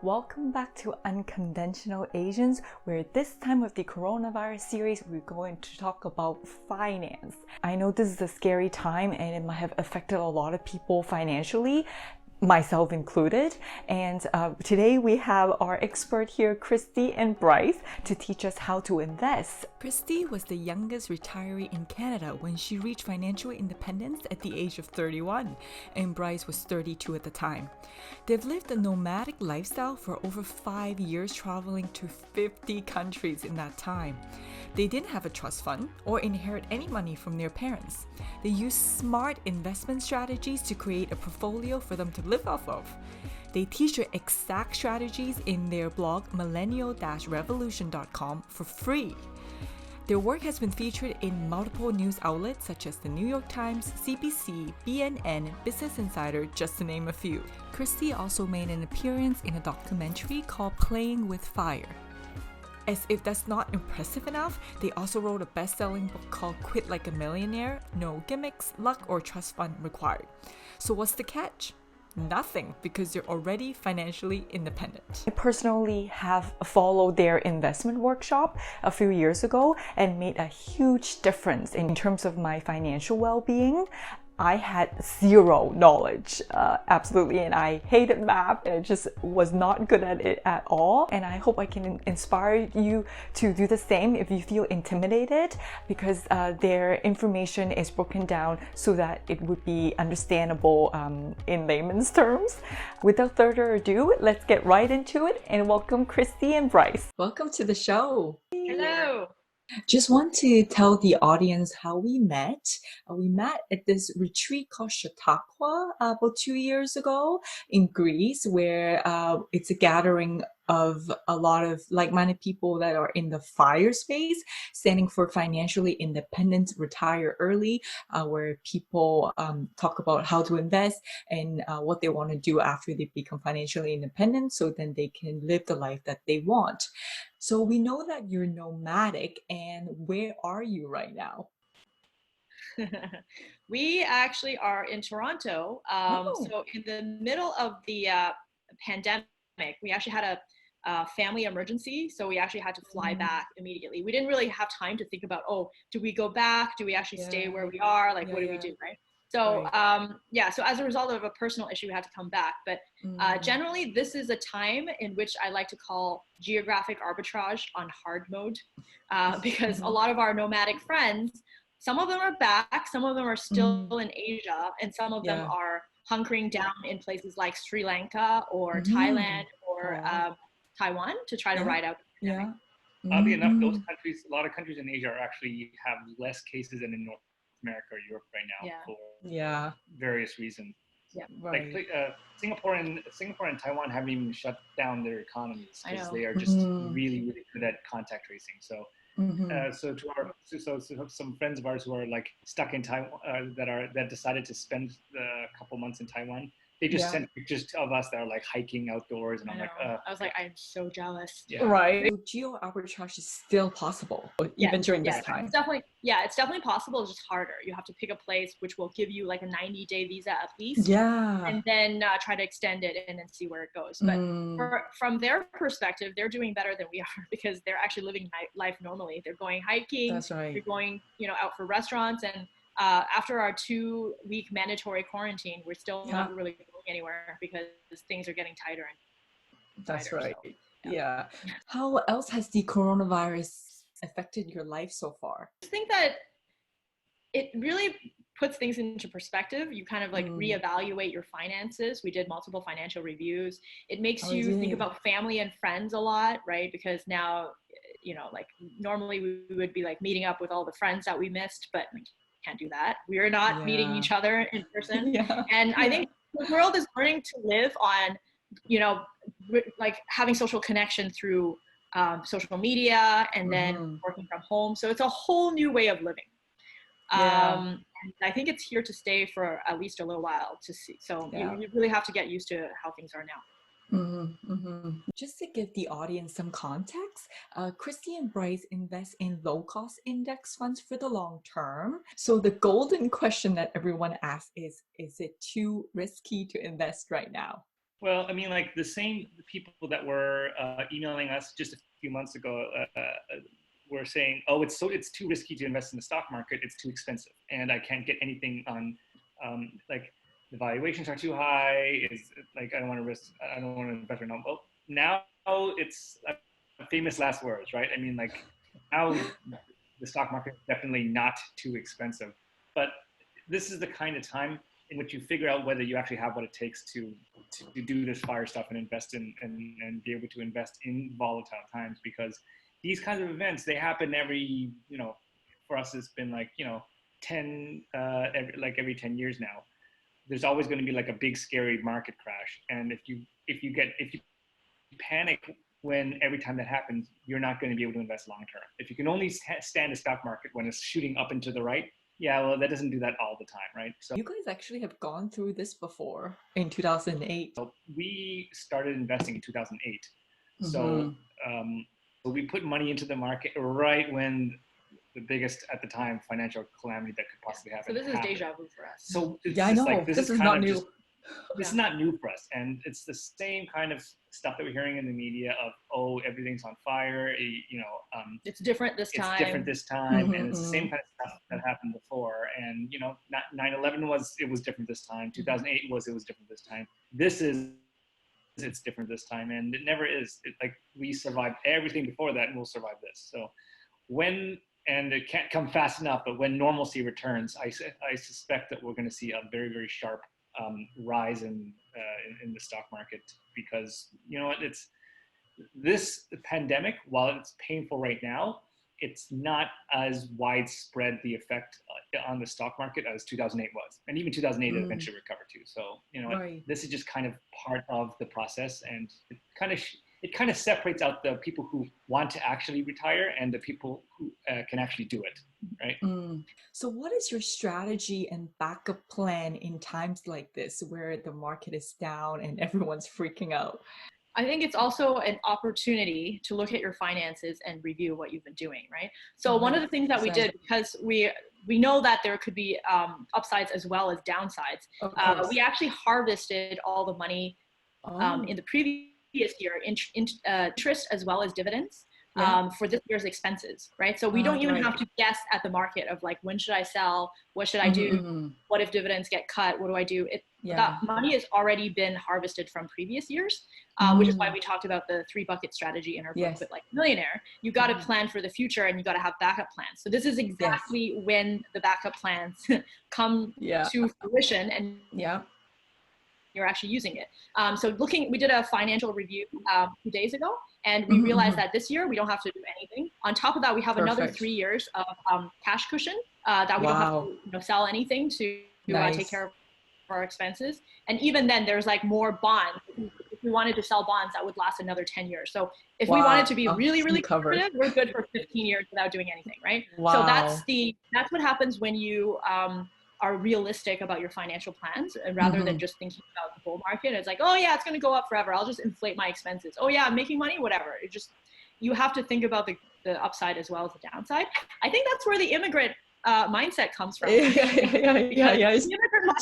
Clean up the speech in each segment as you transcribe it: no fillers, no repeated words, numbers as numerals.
Welcome back to Unconventional Asians, where this time of the coronavirus series, we're going to talk about finance. I know this is a scary time and it might have affected a lot of people financially, myself included. And today we have our expert here, Kristy and Bryce, to teach us how to invest. Kristy was the youngest retiree in Canada when she reached financial independence at the age of 31, and Bryce was 32 at the time. They've lived a nomadic lifestyle for over 5 years, traveling to 50 countries in that time. They didn't have a trust fund or inherit any money from their parents. They used smart investment strategies to create a portfolio for them to live off of. They teach their exact strategies in their blog millennial-revolution.com for free. Their work has been featured in multiple news outlets such as the New York Times, CBC, BNN, Business Insider, just to name a few. Kristy also made an appearance in a documentary called Playing with Fire. As if that's not impressive enough, they also wrote a best-selling book called Quit Like a Millionaire, No Gimmicks, Luck, or Trust Fund Required. So what's the catch? Nothing, because they're already financially independent. I personally have followed their investment workshop a few years ago and made a huge difference in terms of my financial well-being. I had zero knowledge, absolutely, and I hated math and just was not good at it at all. And I hope I can inspire you to do the same if you feel intimidated, because their information is broken down so that it would be understandable in layman's terms. Without further ado, let's get right into it and welcome Kristy and Bryce. Welcome to the show. Hello. Just want to tell the audience how we met. We met at this retreat called Chautauqua about 2 years ago in Greece, where it's a gathering of a lot of like-minded people that are in the FIRE space, standing for financially independent, retire early, where people talk about how to invest and what they want to do after they become financially independent, so then they can live the life that they want. So we know that you're nomadic, and where are you right now? We actually are in Toronto. So in the middle of the pandemic, we actually had a family emergency. So we actually had to fly back immediately. We didn't really have time to think about, oh, do we go back? Do we actually stay where we are? Like, what do we do, right? So so as a result of a personal issue, we had to come back. But generally, this is a time in which I like to call geographic arbitrage on hard mode, because a lot of our nomadic friends, some of them are back, some of them are still in Asia, and some of them are hunkering down in places like Sri Lanka or Thailand or Taiwan to try to ride out the pandemic. Oddly enough, those countries, a lot of countries in Asia are actually have less cases than in North America or Europe right now for various reasons. Yeah, right. Like Singapore and Taiwan haven't even shut down their economies because they are just really, really good at contact tracing. So, so some friends of ours who are like stuck in Taiwan that decided to spend a couple months in Taiwan. They just sent pictures of us that are like hiking outdoors, and I'm like, I was like, I'm so jealous. Right. So geo arbitrage is still possible even during this time. It's definitely possible. It's just harder. You have to pick a place which will give you like a 90-day visa at least. And then try to extend it and then see where it goes. But from their perspective, they're doing better than we are because they're actually living life normally. They're going hiking. That's right. They're going, out for restaurants, and after our 2-week mandatory quarantine, we're still not really going anywhere because things are getting tighter and That's tighter, right. So, How else has the coronavirus affected your life so far? I think that it really puts things into perspective. You kind of like reevaluate your finances. We did multiple financial reviews. It makes you think about family and friends a lot, right? Because now, like normally we would be like meeting up with all the friends that we missed, but we can't do that. We are not meeting each other in person. And I think the world is learning to live on, like having social connection through social media and then working from home. So it's a whole new way of living. And I think it's here to stay for at least a little while to see. So you really have to get used to how things are now. Just to give the audience some context, Kristy and Bryce invest in low-cost index funds for the long term. So the golden question that everyone asks is it too risky to invest right now? Well, I mean, like the same people that were emailing us just a few months ago were saying, "Oh, it's too risky to invest in the stock market. It's too expensive, and I can't get anything on like the valuations are too high. Is like I don't want to risk. I don't want to invest right now." Well, now it's famous last words, right? I mean, like now the stock market is definitely not too expensive, but this is the kind of time in which you figure out whether you actually have what it takes to do this FIRE stuff and invest in and be able to invest in volatile times, because these kinds of events, they happen every, for us it's been like 10 every 10 years now. There's always going to be like a big scary market crash, and if you panic when every time that happens, you're not going to be able to invest long term. If you can only stand the stock market when it's shooting up and to the right, yeah, well, that doesn't do that all the time, right? So you guys actually have gone through this before in 2008. So we started investing in 2008. Mm-hmm. So we put money into the market right when the biggest at the time financial calamity that could possibly happen. So this is deja vu for us. So it's I know. like, this is not new. This is not new for us, and it's the same kind of stuff that we're hearing in the media of, oh, everything's on fire, it's different this time. It's different this time, and it's the same kind of stuff that happened before. And 9/11 was different this time. 2008 it was different this time. It's different this time, and it never is. Like we survived everything before that, and we'll survive this. So and it can't come fast enough, but when normalcy returns, I suspect that we're going to see a very, very sharp rise in the stock market, because it's this pandemic, while it's painful right now, it's not as widespread the effect on the stock market as 2008 was, and even 2008 eventually recovered too. So this is just kind of part of the process, and it kind of separates out the people who want to actually retire and the people who can actually do it, right? So what is your strategy and backup plan in times like this where the market is down and everyone's freaking out? I think it's also an opportunity to look at your finances and review what you've been doing, right? So one of the things that we did, because we know that there could be upsides as well as downsides, we actually harvested all the money in the previous year, interest as well as dividends. For this year's expenses, right? So we don't even have to guess at the market of like, when should I sell? What should I do? What if dividends get cut? What do I do? That money has already been harvested from previous years, which is why we talked about the 3-bucket strategy in our book, But Like a Millionaire. You got to plan for the future, and you got to have backup plans. So this is exactly when the backup plans come to fruition, and you're actually using it. So we did a financial review 2 days ago, and we realized that this year we don't have to do anything. On top of that, we have another 3 years of cash cushion that we don't have to sell anything to take care of our expenses. And even then, there's like more bonds. If we wanted to sell bonds, that would last another 10 years. So if we wanted to be really, really conservative, we're good for 15 years without doing anything, right? So that's what happens when you are realistic about your financial plans, rather than just thinking about the bull market. It's like, oh yeah, it's going to go up forever. I'll just inflate my expenses. Oh yeah, I'm making money, whatever. You have to think about the upside as well as the downside. I think that's where the immigrant mindset comes from. It's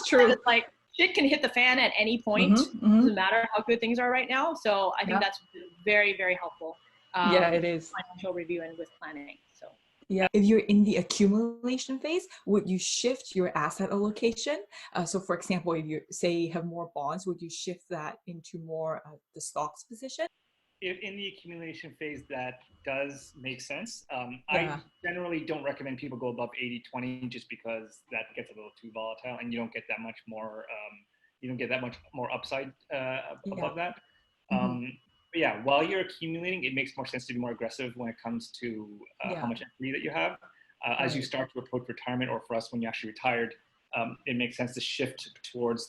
true. It's like shit can hit the fan at any point. Doesn't matter how good things are right now. So I think that's very, very helpful. It is financial review and with planning. So. Yeah. If you're in the accumulation phase, would you shift your asset allocation? So for example, if you say have more bonds, would you shift that into more the stocks position? If in the accumulation phase, that does make sense. I generally don't recommend people go above 80-20, just because that gets a little too volatile, and you don't get that much more upside above that. But yeah, while you're accumulating, it makes more sense to be more aggressive when it comes to how much equity that you have. As you start to approach retirement, or for us when you actually retired, it makes sense to shift towards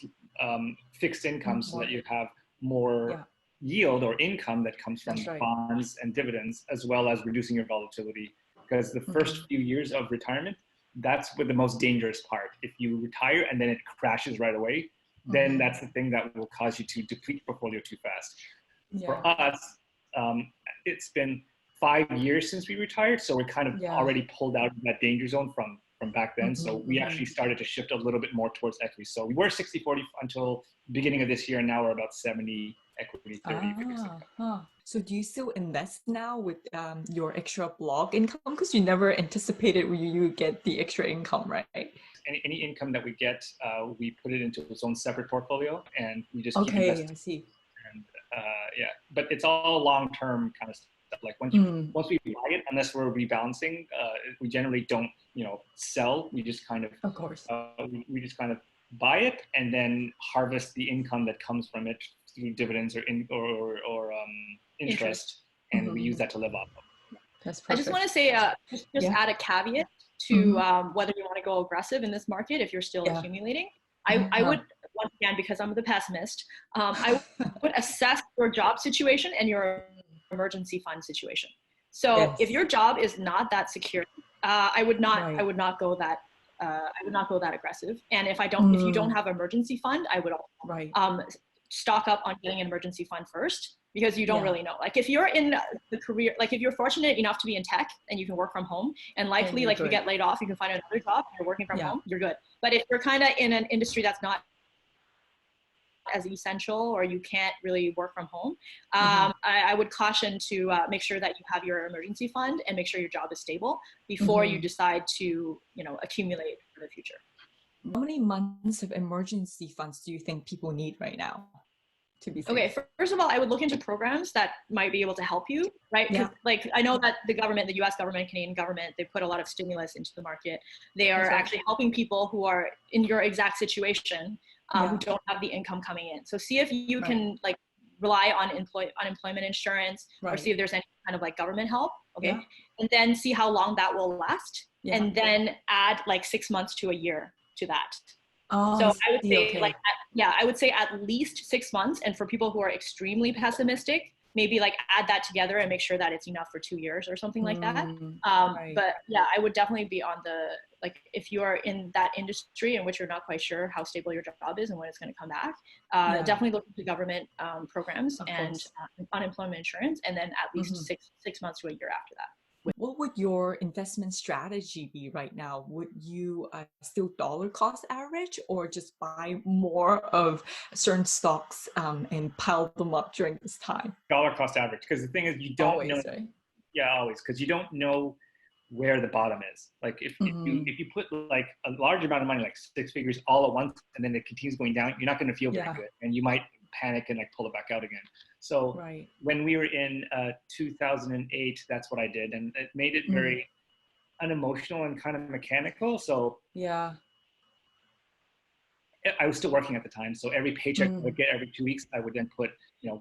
fixed income, so that you have more yield or income that comes from bonds and dividends, as well as reducing your volatility. Because the first few years of retirement, that's the most dangerous part. If you retire and then it crashes right away, then that's the thing that will cause you to deplete your portfolio too fast. For us, it's been 5 years since we retired, so we're kind of already pulled out of that danger zone from from back then. So we actually started to shift a little bit more towards equity. So we were 60-40 until beginning of this year, and now we're about 70 equity, 30 fixed income. So do you still invest now with your extra blog income? Because you never anticipated you get the extra income, right? Any income that we get, we put it into its own separate portfolio, and we just keep Okay, investing. I see. And yeah, but it's all long-term kind of stuff. Like once we buy it, unless we're rebalancing, we generally don't, sell. We just kind of course, we just kind of buy it and then harvest the income that comes from it through dividends or interest, and we use that to live off of. That's perfect. I just want to say, just add a caveat to whether you want to go aggressive in this market if you're still accumulating. I would, once again, because I'm the pessimist, I would assess your job situation and your emergency fund situation. So if your job is not that secure, I would not go that aggressive. And if you don't have emergency fund, I would stock up on getting an emergency fund first, because you don't really know. Like if you're in the career, like if you're fortunate enough to be in tech and you can work from home, and likely like if you get laid off, you can find another job and you're working from home, you're good. But if you're kind of in an industry that's not as essential, or you can't really work from home, I would caution to make sure that you have your emergency fund and make sure your job is stable before you decide to, accumulate for the future. How many months of emergency funds do you think people need right now to be safe? Okay, first of all, I would look into programs that might be able to help you, right? Because like I know that the government, the US government, Canadian government, they put a lot of stimulus into the market. They are actually helping people who are in your exact situation, who don't have the income coming in. So see if you can like rely on unemployment insurance, or see if there's any kind of like government help. Okay. And then see how long that will last. And then add like 6 months to a year to that. So I would say I would say at least 6 months. And for people who are extremely pessimistic, maybe like add that together and make sure that it's enough for 2 years or something like that. But yeah, I would definitely be on the, like if you are in that industry in which you're not quite sure how stable your job is and when it's going to come back, definitely look into government programs and unemployment insurance, and then at least six months to a year after that. What would your investment strategy be right now? Would you still dollar cost average, or just buy more of certain stocks and pile them up during this time? Dollar cost average, because the thing is you don't know. Right? Yeah, always, because you don't know where the bottom is. Like if you put like a large amount of money, like 6 figures all at once, and then it continues going down, you're not going to feel very good, and you might panic and like pull it back out again. So when we were in 2008, that's what I did, and it made it very unemotional and kind of mechanical. So I was still working at the time, so every paycheck I would get every 2 weeks, I would then put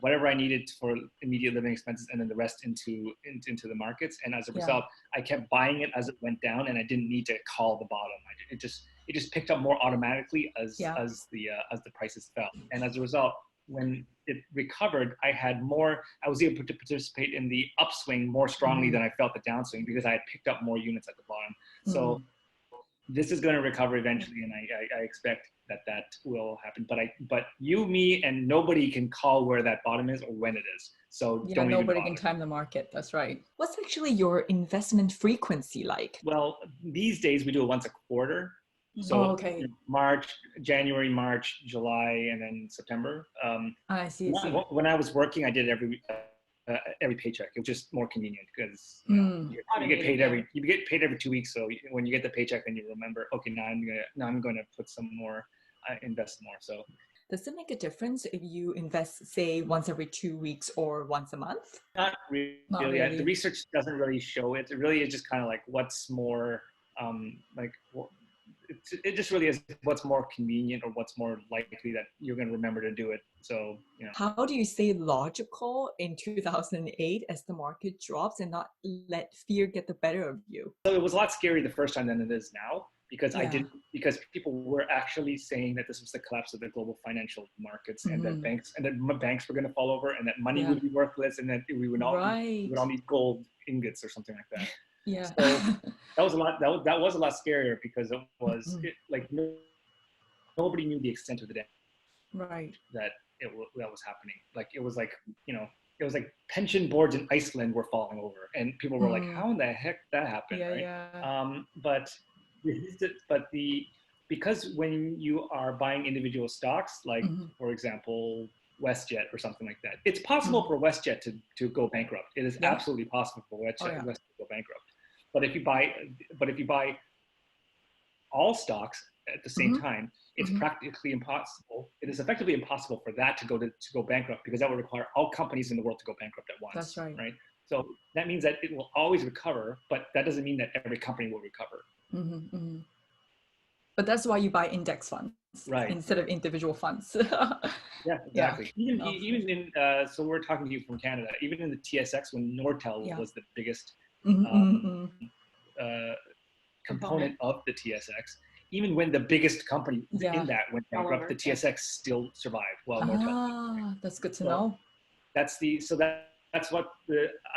whatever I needed for immediate living expenses, and then the rest into the markets. And as a result, I kept buying it as it went down, and I didn't need to call the bottom. It just picked up more automatically as the prices fell. And as a result, when it recovered, I was able to participate in the upswing more strongly than I felt the downswing, because I had picked up more units at the bottom. So this is going to recover eventually, and I expect that will happen. But you, me, and nobody can call where that bottom is or when it is. So nobody can time the market. That's right. What's actually your investment frequency like? Well, these days we do it once a quarter. So January, March, July, and then September. I see. When I was working, I did every paycheck. It was just more convenient, because you get paid every 2 weeks. So when you get the paycheck, then you remember, okay, now I'm going to put some more, invest more. So does it make a difference if you invest, say, once every 2 weeks or once a month? Not really. The research doesn't really show it. It really is just kind of like what's more it just really is what's more convenient, or what's more likely that you're going to remember to do it. So, How do you stay logical in 2008 as the market drops and not let fear get the better of you? So it was a lot scarier the first time than it is now, because because people were actually saying that this was the collapse of the global financial markets, and that banks were going to fall over, and that money would be worthless, and that we would all need gold ingots or something like that. So that was a lot. That was a lot scarier, because it was nobody knew the extent of the damage that was happening. Like it was like pension boards in Iceland were falling over, and people were like, "How in the heck that happened?" But because when you are buying individual stocks, like for example, WestJet or something like that, it's possible for WestJet to go bankrupt. It is absolutely possible for WestJet to go bankrupt. But if you buy all stocks at the same time, it's practically impossible. It is effectively impossible for that to go bankrupt, because that would require all companies in the world to go bankrupt at once. That's right. Right. So that means that it will always recover, but that doesn't mean that every company will recover. But that's why you buy index funds, right, instead of individual funds. Yeah, exactly. Even in so we're talking to you from Canada. Even in the TSX, when Nortel was the biggest component of the TSX, even when the biggest company in that went bankrupt, the TSX still survived while Nortel. That's good to know. That's what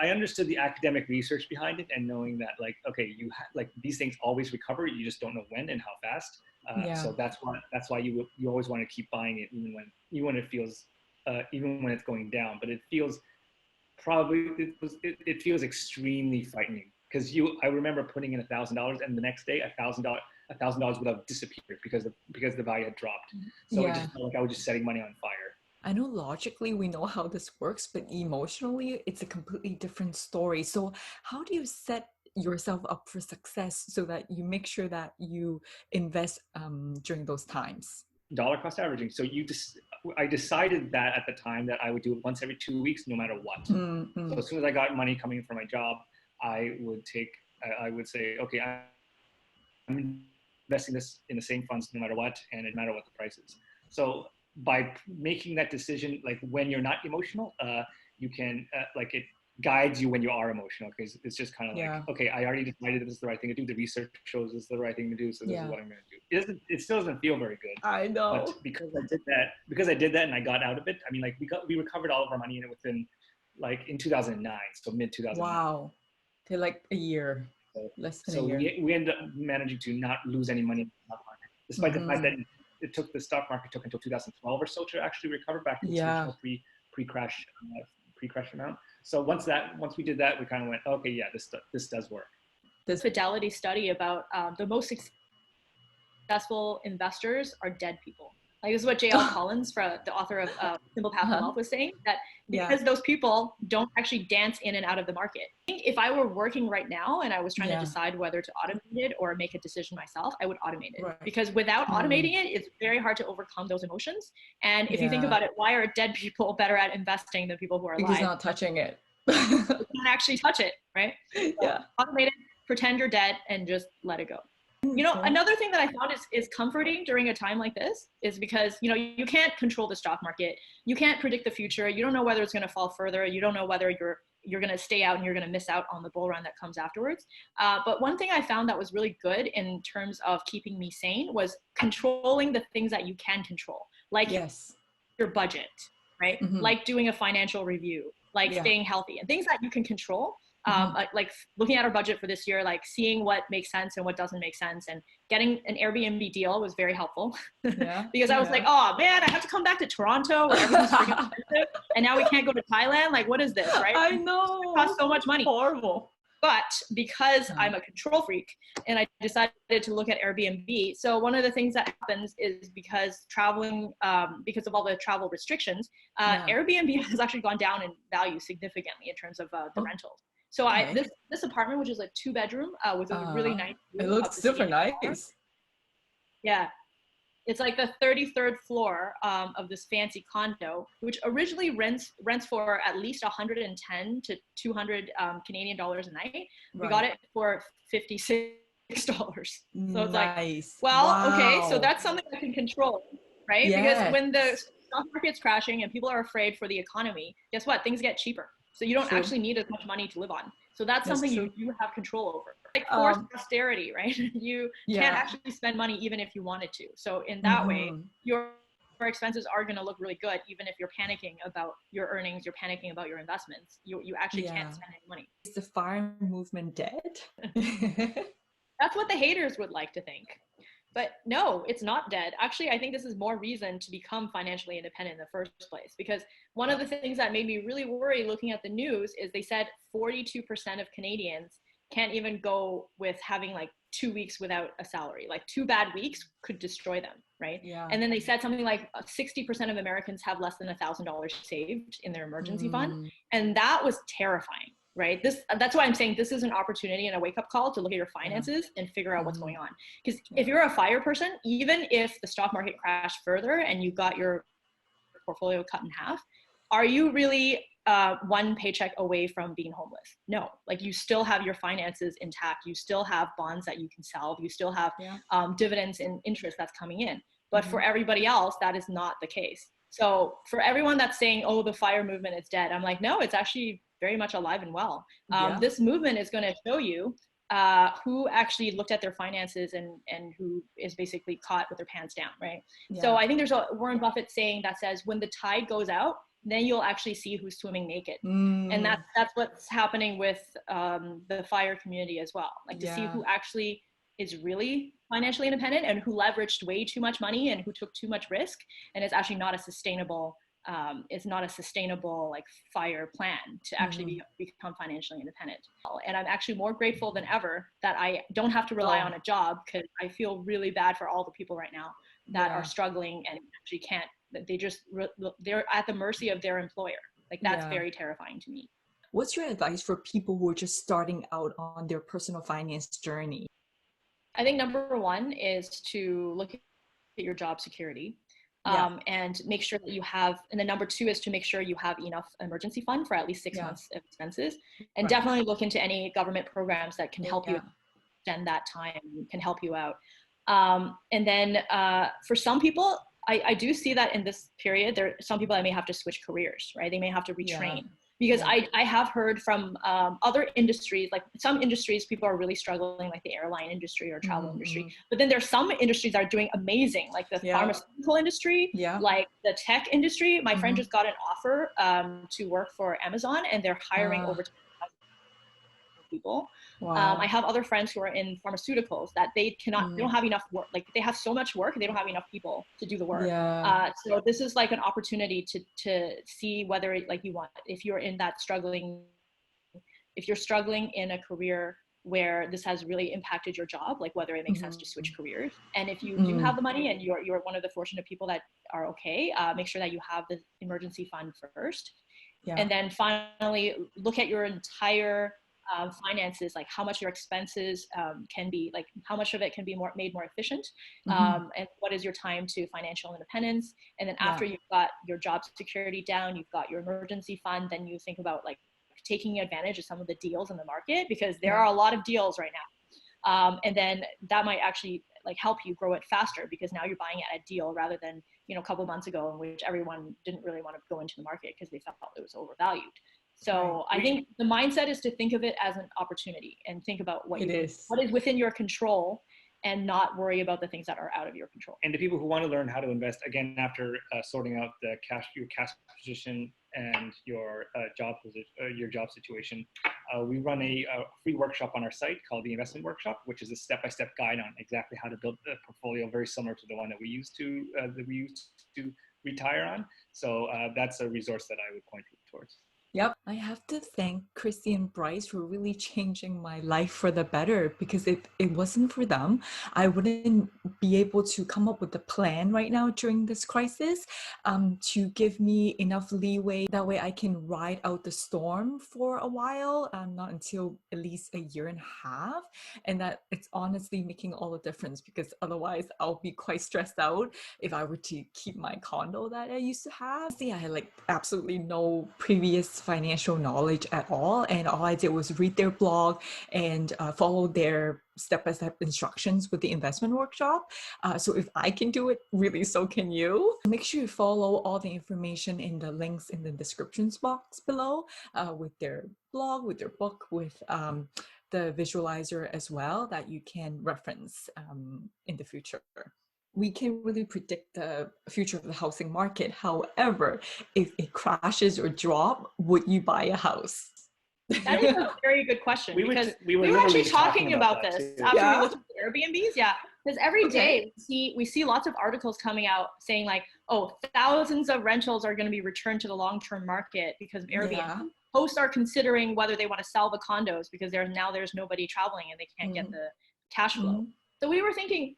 I understood the academic research behind it, and knowing that, like, okay, like these things always recover, you just don't know when and how fast. So that's why you always want to keep buying it, even when it feels, even when it's going down. But it feels it feels extremely frightening, because I remember putting in $1,000, and the next day $1,000 would have disappeared because the value had dropped. So it just felt like I was just setting money on fire. I know logically we know how this works, but emotionally it's a completely different story. So how do you set yourself up for success so that you make sure that you invest during those times? Dollar cost averaging. So I decided that at the time that I would do it once every 2 weeks, no matter what. So as soon as I got money coming from my job, I would say, okay, I'm investing this in the same funds no matter what, and no matter what the price is. So by making that decision, like when you're not emotional, you can it guides you when you are emotional, because it's just kind of like, okay, I already decided this is the right thing to do. The research shows this is the right thing to do, so this is what I'm going to do. It still doesn't feel very good. I know. But because I did that and I got out of it, I mean, like we recovered all of our money within, like, in 2009, so mid 2009. Wow, to like a year, less than a year. We ended up managing to not lose any money in the stock market, despite the fact that the stock market took until 2012 or so to actually recover back to its original pre-crash amount. So once we did that, we kind of went, okay, yeah, this does work. This Fidelity study about the most successful investors are dead people. Like, this is what J.L. Collins, the author of Simple Path to Wealth, was saying, that because those people don't actually dance in and out of the market. I think if I were working right now and I was trying to decide whether to automate it or make a decision myself, I would automate it. Right. Because without automating it, it's very hard to overcome those emotions. And if you think about it, why are dead people better at investing than people who are alive? Because not touching it. You can't actually touch it, right? So automate it, pretend you're dead, and just let it go. You know, another thing that I found is comforting during a time like this is because, you know, you can't control the stock market. You can't predict the future. You don't know whether it's going to fall further. You don't know whether you're going to stay out and you're going to miss out on the bull run that comes afterwards. But one thing I found that was really good in terms of keeping me sane was controlling the things that you can control, like your budget, right? Like doing a financial review, like staying healthy, and things that you can control. Like looking at our budget for this year, like seeing what makes sense and what doesn't make sense, and getting an Airbnb deal was very helpful because I was like, oh man, I have to come back to Toronto where everything's freaking expensive, and now we can't go to Thailand. Like, what is this, right? I know. It costs so much money. Horrible. But because I'm a control freak and I decided to look at Airbnb, so one of the things that happens is because traveling, because of all the travel restrictions, Airbnb has actually gone down in value significantly in terms of the rentals. So this apartment, which is a 2-bedroom with a really nice view. It looks super nice. Yeah. It's like the 33rd floor of this fancy condo, which originally rents for at least 110 to 200 Canadian dollars a night. We got it for $56. So it's like, well, okay, so that's something I can control, right? Because when the stock market's crashing and people are afraid for the economy, guess what? Things get cheaper. So you don't actually need as much money to live on. So that's something you have control over. Like forced austerity, right? You can't actually spend money even if you wanted to. So in that way, your expenses are going to look really good, even if you're panicking about your earnings, you're panicking about your investments. You actually can't spend any money. Is the FIRE movement dead? That's what the haters would like to think. But no, it's not dead. Actually, I think this is more reason to become financially independent in the first place, because one of the things that made me really worry looking at the news is they said 42% of Canadians can't even go with having like 2 weeks without a salary. Like 2 bad weeks could destroy them, right? Yeah. And then they said something like 60% of Americans have less than $1,000 saved in their emergency fund. And that was terrifying, right? That's why I'm saying this is an opportunity and a wake-up call to look at your finances and figure out what's going on. Because if you're a FIRE person, even if the stock market crashed further and you got your portfolio cut in half, are you really one paycheck away from being homeless? No, like you still have your finances intact. You still have bonds that you can sell. You still have dividends and interest that's coming in. But for everybody else, that is not the case. So for everyone that's saying, oh, the FIRE movement is dead, I'm like, no, it's actually very much alive and well. This movement is going to show you who actually looked at their finances and who is basically caught with their pants down, right? So I think there's a Warren Buffett saying that says, when the tide goes out, then you'll actually see who's swimming naked. And that's what's happening with the FIRE community as well. Like to see who actually is really financially independent and who leveraged way too much money and who took too much risk, and it's actually not a sustainable like FIRE plan to actually become financially independent. And I'm actually more grateful than ever that I don't have to rely on a job, because I feel really bad for all the people right now that are struggling and actually can't, they're at the mercy of their employer. Like that's very terrifying to me. What's your advice for people who are just starting out on their personal finance journey? I think number one is to look at your job security. And make sure that you have, and then number two is to make sure you have enough emergency fund for at least 6 months of expenses, and definitely look into any government programs that can help you extend that time, can help you out. And then for some people, I do see that in this period, there are some people that may have to switch careers, right? They may have to retrain. Because I have heard from other industries, like some industries, people are really struggling, like the airline industry or travel industry. But then there's some industries that are doing amazing, like the pharmaceutical industry, like the tech industry. My friend just got an offer to work for Amazon, and they're hiring over 10,000 people. I have other friends who are in pharmaceuticals that they don't have enough work. Like they have so much work, they don't have enough people to do the work. So this is like an opportunity to see whether like you want, if you're in that if you're struggling in a career where this has really impacted your job, like whether it makes sense to switch careers. And if you do have the money and you're one of the fortunate people that are okay, make sure that you have the emergency fund first. And then finally look at your entire finances, like how much your expenses can be, like how much of it can be made more efficient, and what is your time to financial independence. And then after you've got your job security down, you've got your emergency fund, then you think about like taking advantage of some of the deals in the market, because there are a lot of deals right now. And then that might actually like help you grow it faster, because now you're buying it at a deal rather than, a couple of months ago in which everyone didn't really want to go into the market because they felt it was overvalued. So I think the mindset is to think of it as an opportunity and think about what is within your control, and not worry about the things that are out of your control. And the people who want to learn how to invest, again, after sorting out your cash position and your job situation, we run a free workshop on our site called the Investment Workshop, which is a step-by-step guide on exactly how to build a portfolio very similar to the one that we used to retire on. So that's a resource that I would point you towards. Yep. I have to thank Kristy and Bryce for really changing my life for the better, because if it wasn't for them, I wouldn't be able to come up with a plan right now during this crisis to give me enough leeway. That way I can ride out the storm for a while, not until at least a year and a half. And that it's honestly making all the difference, because otherwise I'll be quite stressed out if I were to keep my condo that I used to have. See, I had like absolutely no previous financial knowledge at all, and all I did was read their blog and follow their step-by-step instructions with the investment workshop. So if I can do it, really so can you. Make sure you follow all the information in the links in the descriptions box below, with their blog, with their book, with the visualizer as well, that you can reference in the future. We can't really predict the future of the housing market. However, if it crashes or drops, would you buy a house? That is a very good question, because we were actually talking about this after we looked at the Airbnbs. Because every day we see lots of articles coming out saying like, oh, thousands of rentals are going to be returned to the long-term market because of Airbnb. hosts are considering whether they want to sell the condos because there's nobody traveling and they can't get the cash flow. So we were thinking,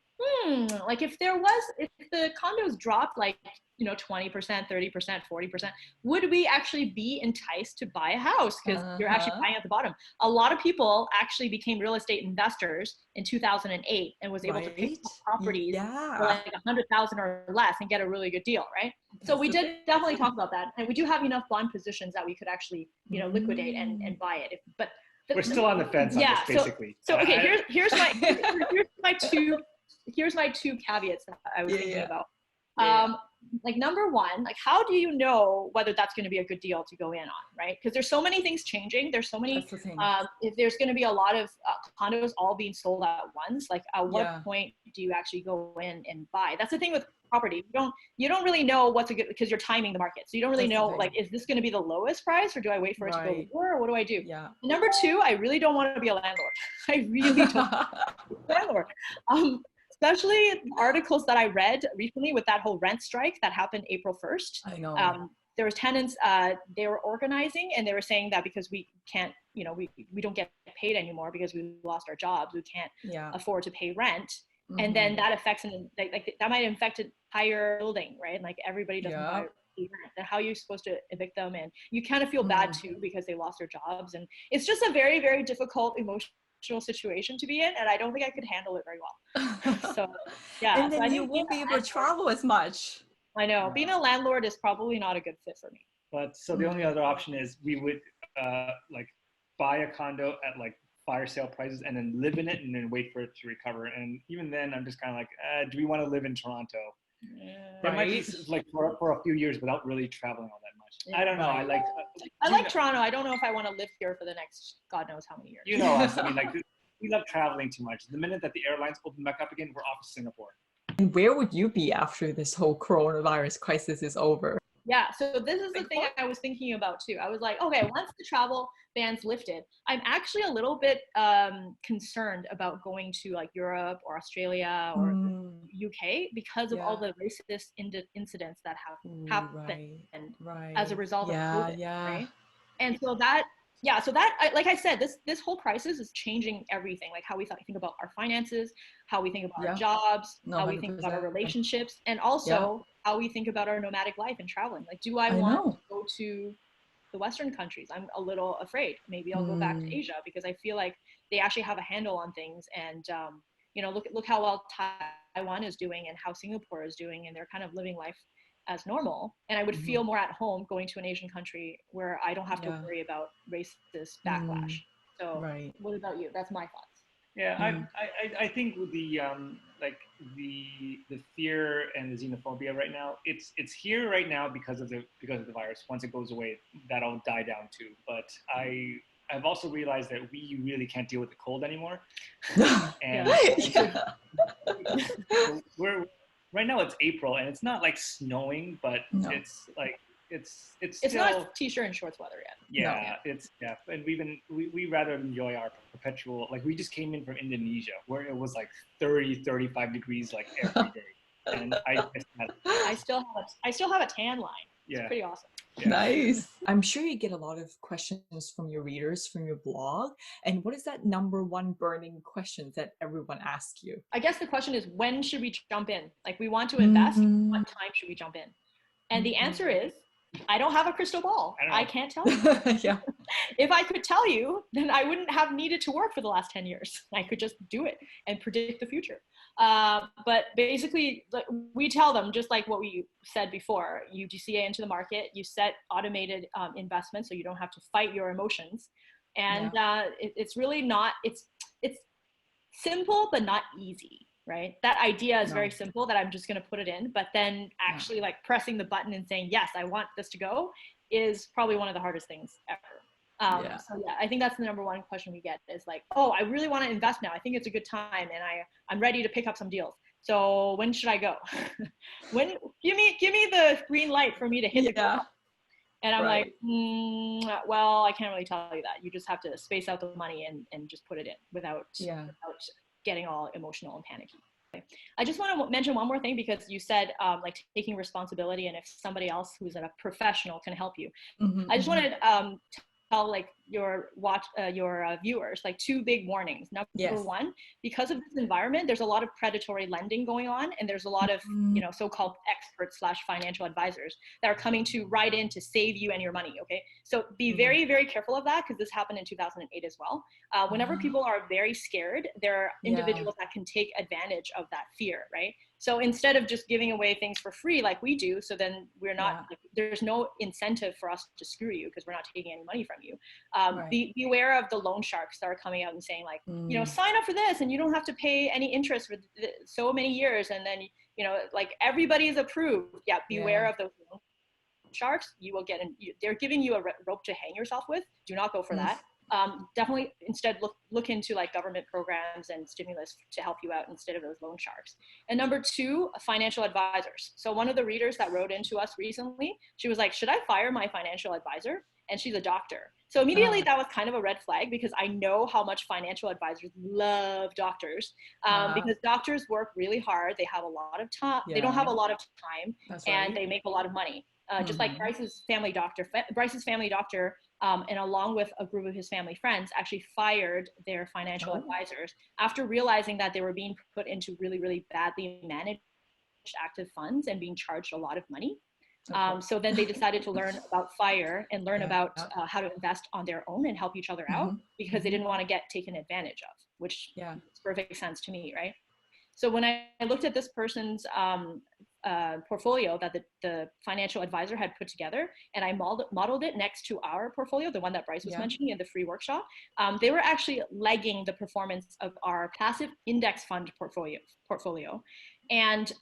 like if the condos dropped like, 20%, 30%, 40%, would we actually be enticed to buy a house? Because you're actually buying at the bottom. A lot of people actually became real estate investors in 2008 and was able to pick up properties for like 100,000 or less and get a really good deal, right? So we did definitely talk about that. And we do have enough bond positions that we could actually, liquidate and buy it. But we're still on the fence on this, basically. So okay, here's my two caveats that I was thinking about. Like number one, like how do you know whether that's going to be a good deal to go in on, right? Because there's so many things changing. There's so many, if there's going to be a lot of condos all being sold at once, like at what point do you actually go in and buy? That's the thing with property. You don't really know what's a good, because you're timing the market. So you don't really know, like, is this going to be the lowest price or do I wait for it to go lower or what do I do? Number two, I really don't want to be a landlord. I really don't want to be a landlord. Especially articles that I read recently with that whole rent strike that happened April 1st. I know. There was tenants, they were organizing and they were saying that because we can't, we don't get paid anymore because we lost our jobs, we can't afford to pay rent. And then that affects, like that might affect an entire building, right? Like everybody doesn't buy rent. And how are you supposed to evict them? And you kind of feel bad too because they lost their jobs. And it's just a very, very difficult emotional situation to be in, and I don't think I could handle it very well. So and then you won't be able to travel as much. I know being a landlord is probably not a good fit for me. But so the only other option is we would like buy a condo at like fire sale prices and then live in it and then wait for it to recover. And even then I'm just kind of like, do we want to live in Toronto? It might be like for a few years without really traveling all that much. I don't know. I like Toronto. I don't know if I want to live here for the next God knows how many years. You know us. I mean, like we love traveling too much. The minute that the airlines open back up again, we're off to Singapore. And where would you be after this whole coronavirus crisis is over? Yeah, so this is the thing I was thinking about too. I was like, okay, once the travel ban's lifted, I'm actually a little bit concerned about going to like Europe or Australia or UK because of all the racist incidents that have happened as a result of COVID, right? And so that, like I said, this whole crisis is changing everything, like how we think about our finances, how we think about our jobs, how we think about our relationships, and also how we think about our nomadic life and traveling. Like, do I want to go to the Western countries? I'm a little afraid. Maybe I'll go back to Asia because I feel like they actually have a handle on things. And, look how well Taiwan is doing and how Singapore is doing, and they're kind of living life as normal. And I would feel more at home going to an Asian country where I don't have to worry about racist backlash. So what about you? That's my thoughts. Yeah, I think with the the fear and the xenophobia right now, it's here right now because of the virus. Once it goes away, that'll die down too. But I've also realized that we really can't deal with the cold anymore. And we're right now it's April and it's not like snowing, but it's like it's still not t-shirt and shorts weather yet. And we rather enjoy our perpetual, like we just came in from Indonesia where it was like 30-35 degrees like every day, and I still have a tan line. It's pretty awesome. Nice. I'm sure you get a lot of questions from your readers from your blog. And what is that number one burning question that everyone asks you? I guess the question is, when should we jump in? Like, we want to invest, what time should we jump in? And the answer is, I don't have a crystal ball. I can't tell you. If I could tell you, then I wouldn't have needed to work for the last 10 years. I could just do it and predict the future. But basically, we tell them, just like what we said before, you DCA into the market, you set automated investments so you don't have to fight your emotions. And it's really not, it's simple, but not easy. Right? That idea is very simple that I'm just going to put it in, but then actually like pressing the button and saying, yes, I want this to go is probably one of the hardest things ever. So I think that's the number one question we get is like, oh, I really want to invest now. I think it's a good time and I'm ready to pick up some deals. So when should I go? Give me the green light for me to hit the goal. And I'm like, well, I can't really tell you that. You just have to space out the money and just put it in without getting all emotional and panicky. I just want to mention one more thing because you said like taking responsibility and if somebody else who's a professional can help you. I just want to tell like your viewers like two big warnings. Number one, because of this environment, there's a lot of predatory lending going on, and there's a lot of so-called experts / financial advisors that are coming to ride in to save you and your money. Okay, so be very, very careful of that, because this happened in 2008 as well. Whenever people are very scared, there are individuals that can take advantage of that fear, right? So instead of just giving away things for free like we do, so then we're not, like, there's no incentive for us to screw you because we're not taking any money from you. Be aware of the loan sharks that are coming out and saying like, sign up for this and you don't have to pay any interest for so many years. And then, like everybody is approved. Yeah, beware of those loan sharks. You will get they're giving you a rope to hang yourself with. Do not go for that. Definitely instead look into like government programs and stimulus to help you out instead of those loan sharks. And number two, financial advisors. So one of the readers that wrote into us recently, she was like, should I fire my financial advisor? And she's a doctor. So immediately that was kind of a red flag, because I know how much financial advisors love doctors, because doctors work really hard. They have a lot of time. They don't have a lot of time. And they make a lot of money. Just like Bryce's family doctor, and along with a group of his family friends, actually fired their financial advisors after realizing that they were being put into really, really badly managed active funds and being charged a lot of money. So then they decided to learn about FIRE and learn about how to invest on their own and help each other out, because they didn't want to get taken advantage of, which makes perfect sense to me, right? So when I looked at this person's portfolio that the financial advisor had put together, and I modeled it next to our portfolio, the one that Bryce was mentioning in the free workshop, they were actually lagging the performance of our passive index fund portfolio. And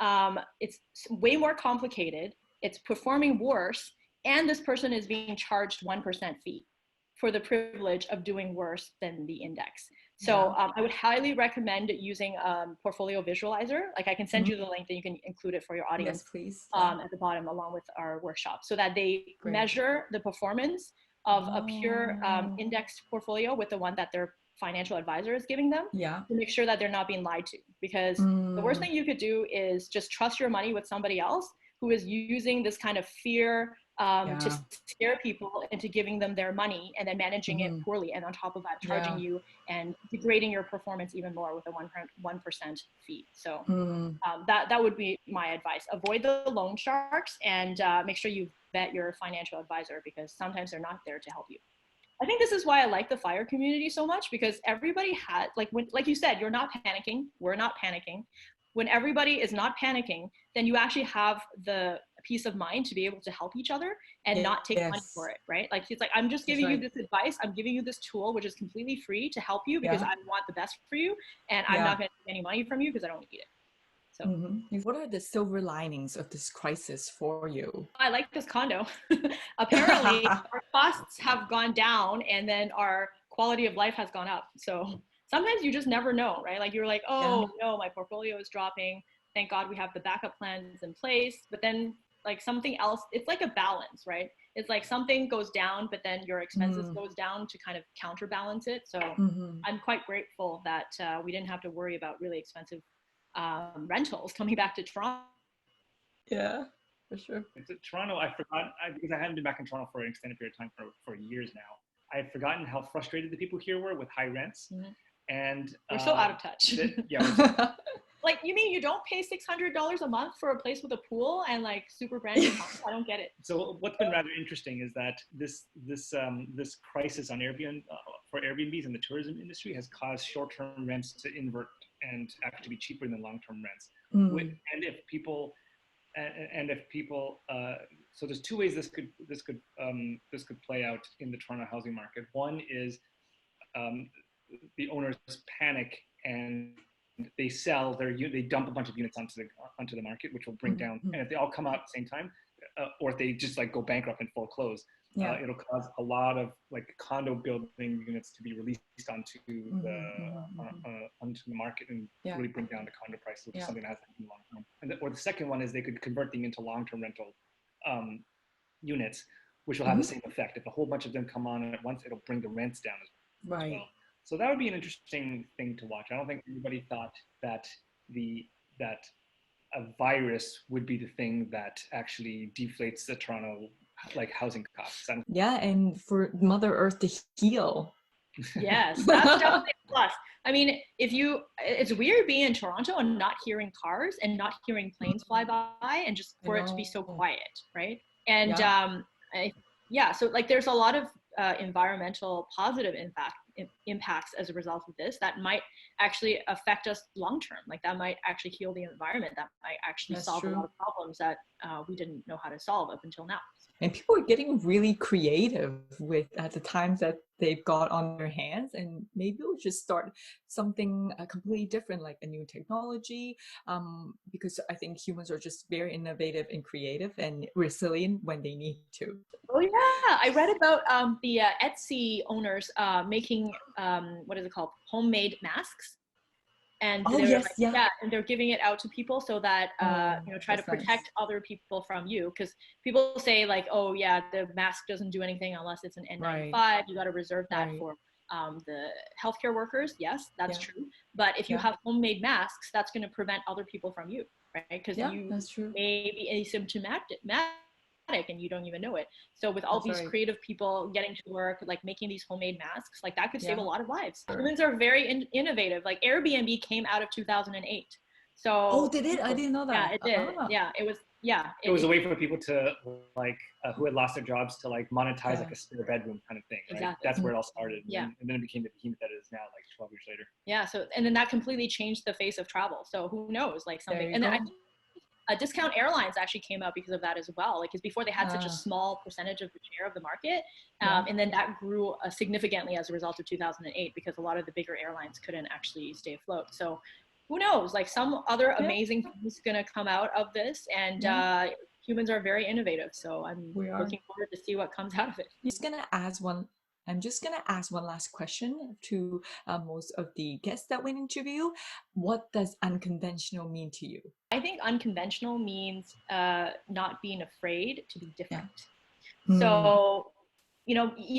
it's way more complicated. It's performing worse. And this person is being charged 1% fee for the privilege of doing worse than the index. So I would highly recommend using Portfolio Visualizer. Like I can send you the link, that you can include it for your audience. Yes, please. At the bottom, along with our workshop, so that they measure the performance of a pure indexed portfolio with the one that their financial advisor is giving them, to make sure that they're not being lied to. Because the worst thing you could do is just trust your money with somebody else who is using this kind of fear to scare people into giving them their money and then managing it poorly, and on top of that charging you and degrading your performance even more with a 1% fee. So that would be my advice. Avoid the loan sharks, and make sure you vet your financial advisor, because sometimes they're not there to help you. I think this is why I like the FIRE community so much, because everybody had, like you said, you're not panicking, we're not panicking. When everybody is not panicking, then you actually have the peace of mind to be able to help each other and not take money for it, right? Like it's like, I'm just giving you this advice, I'm giving you this tool, which is completely free to help you, because I want the best for you, and I'm not going to take any money from you because I don't need it. So what are the silver linings of this crisis for you? I like this condo. Apparently our costs have gone down, and then our quality of life has gone up. So sometimes you just never know, right? Like you're like, oh no, my portfolio is dropping. Thank God we have the backup plans in place. But then like something else, it's like a balance, right? It's like something goes down, but then your expenses goes down to kind of counterbalance it. So I'm quite grateful that we didn't have to worry about really expensive rentals coming back to Toronto. Yeah, for sure. Toronto, I forgot, because I hadn't been back in Toronto for an extended period of time for years now. I had forgotten how frustrated the people here were with high rents. And we're so out of touch. Like, you mean you don't pay $600 a month for a place with a pool and like super brand new house? I don't get it. So what's been rather interesting is that this crisis on Airbnb for Airbnbs in the tourism industry has caused short-term rents to invert and actually be cheaper than long-term rents. And if people, so there's two ways this could play out in the Toronto housing market. One is the owners panic and they sell they dump a bunch of units onto the market, which will bring down. And if they all come out at the same time, or if they just like go bankrupt and foreclose, it'll cause a lot of like condo building units to be released onto the market and really bring down the condo prices, which is something that has happened long term. Or the second one is they could convert them into long-term rental units, which will have the same effect. If a whole bunch of them come on at once, it'll bring the rents down as well. So that would be an interesting thing to watch. I don't think anybody thought that a virus would be the thing that actually deflates the Toronto like housing costs. Yeah, and for Mother Earth to heal. Yes, that's definitely a plus. I mean, it's weird being in Toronto and not hearing cars and not hearing planes fly by and just for it to be so quiet, right? And so like there's a lot of environmental positive impacts as a result of this that might actually affect us long term. Like that might actually heal the environment. That might actually solve a lot of problems that we didn't know how to solve up until now. And people are getting really creative with the times that they've got on their hands, and maybe we'll just start something completely different, like a new technology, because I think humans are just very innovative and creative and resilient when they need to. Oh yeah, I read about the Etsy owners making what is it called, homemade masks. And and they're giving it out to people so that try to protect other people from you, because people say like, oh yeah, the mask doesn't do anything unless it's an N95. You got to reserve that for the healthcare workers. Yes, that's true. But if you have homemade masks, that's going to prevent other people from you, right? Because you may be asymptomatic and you don't even know it. So with all these creative people getting to work, like making these homemade masks, like that could save a lot of lives. Humans are very innovative. Like Airbnb came out of 2008. So did it? I didn't know that. Yeah, it did. Yeah, it was. Yeah, it was a way for people to like who had lost their jobs to like monetize like a spare bedroom kind of thing. Right? Exactly. That's where it all started. And then it became the behemoth that it is now, like 12 years later. Yeah. So and then that completely changed the face of travel. So who knows? Like something. And then I think Discount Airlines actually came out because of that as well. Like, because before they had such a small percentage of the share of the market, and then that grew significantly as a result of 2008 because a lot of the bigger airlines couldn't actually stay afloat. So, who knows? Like, some other amazing things going to come out of this, and humans are very innovative. So I'm looking forward to see what comes out of it. I'm just going to ask one last question to most of the guests that we interview. What does unconventional mean to you? I think unconventional means not being afraid to be different. So,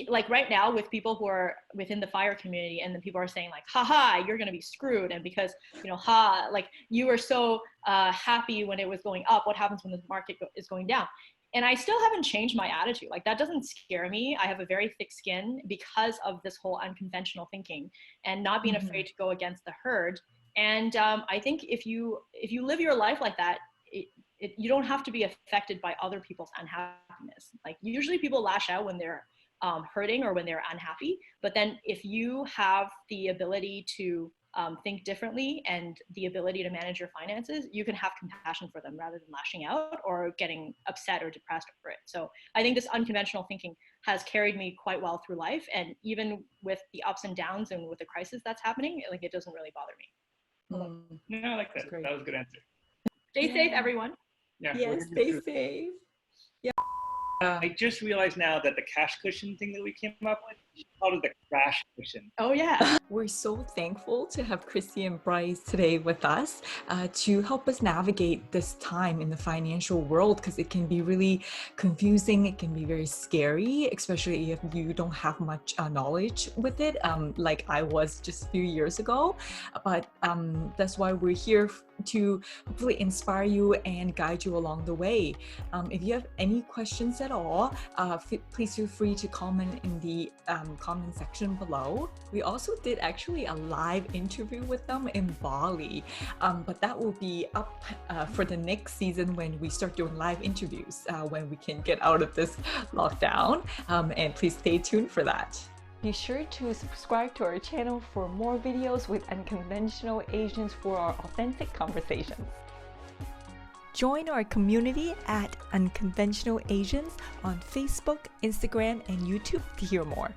like right now with people who are within the FIRE community, and then people are saying like, haha, you're going to be screwed. And because, like you were so happy when it was going up, what happens when the market is going down? And I still haven't changed my attitude. Like, that doesn't scare me. I have a very thick skin because of this whole unconventional thinking and not being afraid to go against the herd. And I think if you live your life like that, you don't have to be affected by other people's unhappiness. Like, usually people lash out when they're hurting or when they're unhappy. But then if you have the ability to think differently and the ability to manage your finances, you can have compassion for them rather than lashing out or getting upset or depressed over it. So I think this unconventional thinking has carried me quite well through life. And even with the ups and downs and with the crisis that's happening, like, it doesn't really bother me. Yeah, I like that. That was a good answer. Stay safe, everyone. Yes, stay safe. Yeah. I just realized now that the cash cushion thing that we came up with, she called it the crash cushion. Oh yeah. We're so thankful to have Kristy and Bryce today with us to help us navigate this time in the financial world, because it can be really confusing. It can be very scary, especially if you don't have much knowledge with it, like I was just a few years ago. But that's why we're here to hopefully inspire you and guide you along the way. If you have any questions at all, please feel free to comment in the comment section below. We also did actually a live interview with them in Bali, but that will be up for the next season when we start doing live interviews, when we can get out of this lockdown, and please stay tuned for that. Be sure to subscribe to our channel for more videos with unconventional Asians for our authentic conversations. Join our community at Unconventional Asians on Facebook, Instagram, and YouTube to hear more.